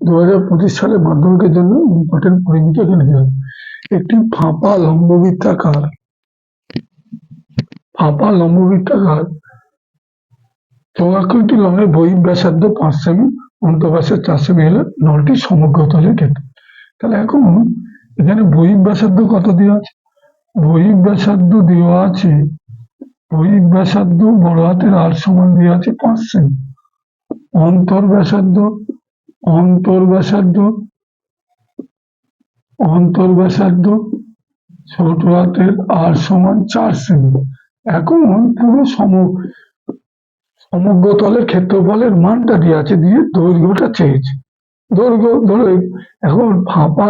2025 সালে মাধ্যমিকের জন্য ইম্পর্টেন্ট পরিমিতি এখানে দেওয়া আছে। একটি ফাঁপা লম্ববৃত্তাকার চৌকাকৃতি লনের বহিঃ ব্যাসার্ধ 5 সেমি, অন্তঃব্যাসার্ধ 4 সেমি হলে নলটি সমগ্র তলের ক্ষেত্র। তাহলে এখন এখানে বহিঃ ব্যাসার্ধ কত দেওয়া আছে? বহিঃ ব্যাসার্ধ দেওয়া আছে, বহিঃ ব্যাসার্ধ বড় হাতের আর সমান দেওয়া আছে 5 সেমি। অন্তর্ব্যাসার্ধ ছোট হাতের আর সমান 4 সেমি। এখন পুরো সমগ্র তলের ক্ষেত্রফলের মানটা দেওয়া আছে, দিয়ে দৈর্ঘ্যটা চেয়েছে। দৈর্ঘ্য ধরো এখন ফাঁপা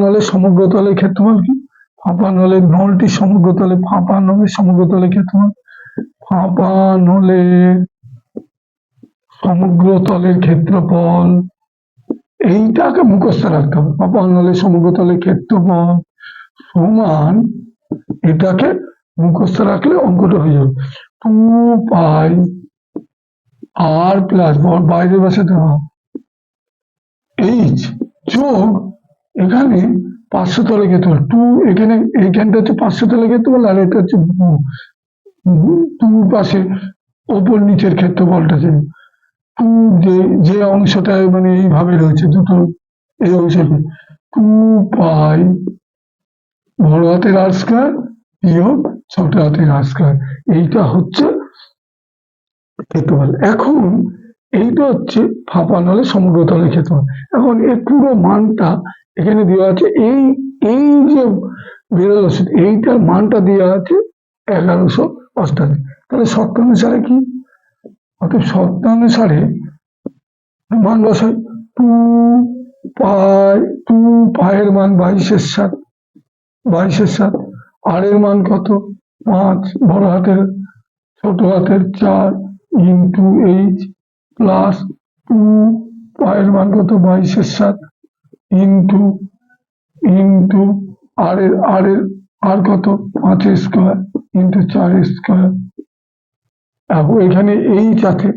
নলের সমগ্র তলের ক্ষেত্রফল কি? ফাঁপা নলের নলটি সমগ্র তলে, ফাঁপা নলের সমগ্র তলের ক্ষেত্রফল, ফাঁপা নলের সমগ্র তলের ক্ষেত্রফল, এইটাকে মুখস্থ রাখতে হবে। ফাঁপা নলের সমগ্র তলের ক্ষেত্রফল সমান, এটাকে মুখস্থ রাখলে অঙ্কটা হয়ে যাবে 2 পাই আর প্লাস বাইরের বাসাতে এইচ যোগ এখানে 500 তলে ক্ষেত্রফল 2, এখানে এইখানটা হচ্ছে 500 তলে ক্ষেত্রফল, আর এটা হচ্ছে 2 পাশে ওপর নিচের ক্ষেত্রফলটা যে অংশটা মানে এইভাবে রয়েছে দুটো, এই অংশটা 2 পাই বড় হাতের আর স্কয়ার বিয়োগ ছোট হাতের আর স্কয়ার, এইটা হচ্ছে ক্ষেত্রফল। এখন এইটা হচ্ছে ফাঁপা নলের সমগ্র তলের ক্ষেত্রফল। এখন এর পুরো মানটা এখানে দেওয়া আছে, এই যে বেরোলো এইটার মানটা দেওয়া আছে 1188। তাহলে শর্তানুসারে কি? অর্থাৎ শর্তানুসারে মান বসাই 2 পায়ের মান 22/7, আর এর মান কত? 5 বড় হাতের ছোট হাতের 4 ইন্টু এইচ প্লাস 2 পায়ের মান কত? 22/7 ইন্টু আর কত? 5 স্কয়ার ইন্টু 4 স্কয়ার। এখন এখানে এইচ আছে,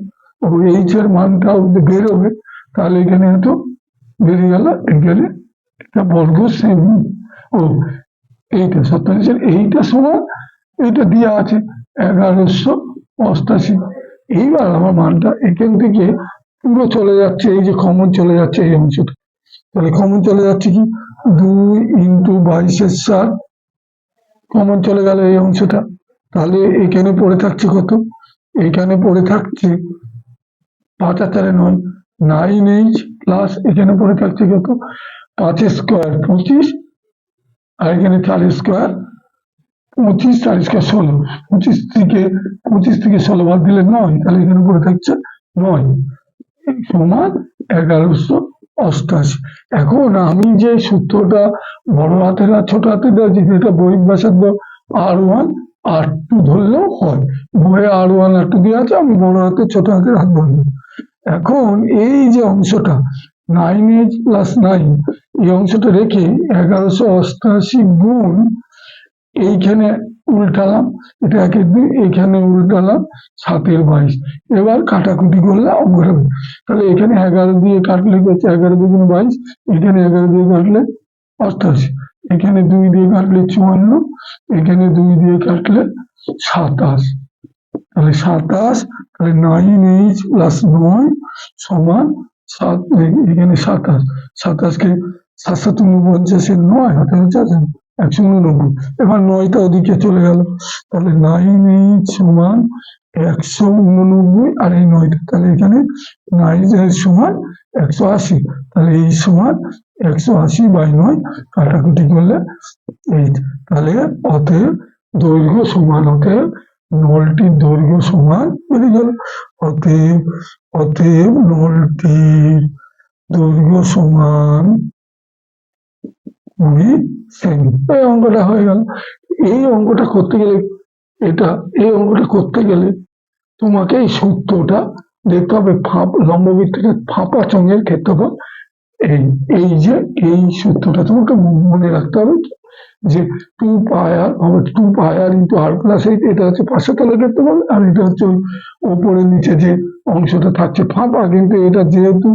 এইচ এর মানটাও বেরোবে, তাহলে এখানে হয়তো বেরিয়ে গেল, এখানে একটা বর্গ সেমি এইটা শতাংশের, এইটা সমান এইটা দেওয়া আছে 1188। এইবার আমার মানটা এখান থেকে পুরো চলে যাচ্ছে, এই যে কমন চলে যাচ্ছে এই অংশটা, তাহলে কমন চলে যাচ্ছে কি 2 ইন্টু 22/7 কমন চলে গেল এই অংশটা। তাহলে এখানে পড়ে থাকছে কত? এখানে পড়ে থাকছে 5 আর 4 9, 9h প্লাস এখানে পড়ে থাকছে কত? 5 স্কয়ার 25, আর এখানে 4 স্কয়ার 25, 4 স্কয়ার 16, 25 থেকে 16 বাদ দিলে 9, তাহলে এখানে পড়ে থাকছে 9 সমান 1188। এখন আমি যে সূত্রটা বড় হাতের আর ছোট হাতের দিয়েছি, এটা বহিঃ ব্যাসার্ধ R1 R2 ধরলেও হয়, বইয়ে R1 R2 দেওয়া আছে, আমি বড় হাতের ছোট হাতের হাত ধরলাম। এখন এই যে অংশটা 9h প্লাস 9, এই অংশটা রেখে 1188 গুণ এইখানে উল্টালাম, এটা 1-2, এখানে উল্টালাম 7/22। এবার কাটাকুটি করলে অঙ্কটা, তাহলে এখানে 11 দিয়ে কাটলে হচ্ছে 11 2 22, এখানে 11 দিয়ে কাটলে 88, এখানে 2 দিয়ে কাটলে 54, এখানে 2 দিয়ে কাটলে 27, তাহলে 27, তাহলে 9h প্লাস 9 সমান 7, এখানে 27 কে 7 7 49, 9 হাতে হচ্ছে 189। এবার 9টা ওদিকে চলে গেল, তাহলে 9h সমান 189, আর এই 9টা, তাহলে এখানে 9h সমান 180, তাহলে এই সমান 180/9, কাটাকুটি করলে 8। তাহলে অতএব দৈর্ঘ্য সমান, অতএব নলটির দৈর্ঘ্য সমান বেরিয়ে গেল, অতএব নলটির দৈর্ঘ্য সমান 20 সেমি। এই অঙ্কটা হয়ে গেল। এই অঙ্কটা করতে গেলে তোমাকে এই সূত্রটা দেখতে হবে, লম্ববৃত্তের ফাঁপা চোঙের ক্ষেত্রফল এই যে এই সূত্রটা তোমাকে মনে রাখতে হবে। যে টু পাই আর হবে, টু পাই আর ইন্টু আর প্লাস এইট, এটা হচ্ছে পাশের তলে দেখতে পাবে, আর এটা হচ্ছে ওই ওপরে নিচে যে অংশটা থাকছে ফাঁপা, কিন্তু এটা যেহেতু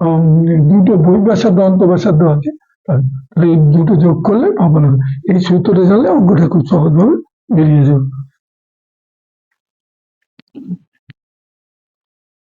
উম, দুটো বই ব্যাসার্ধ অন্ত ব্যাসার্ধ আছে, তাহলে এই দুটো যোগ করলে ফাঁপা হবে। এই সূত্রটা জানলে অঙ্কটা খুব সহজভাবে বেরিয়ে যাবে।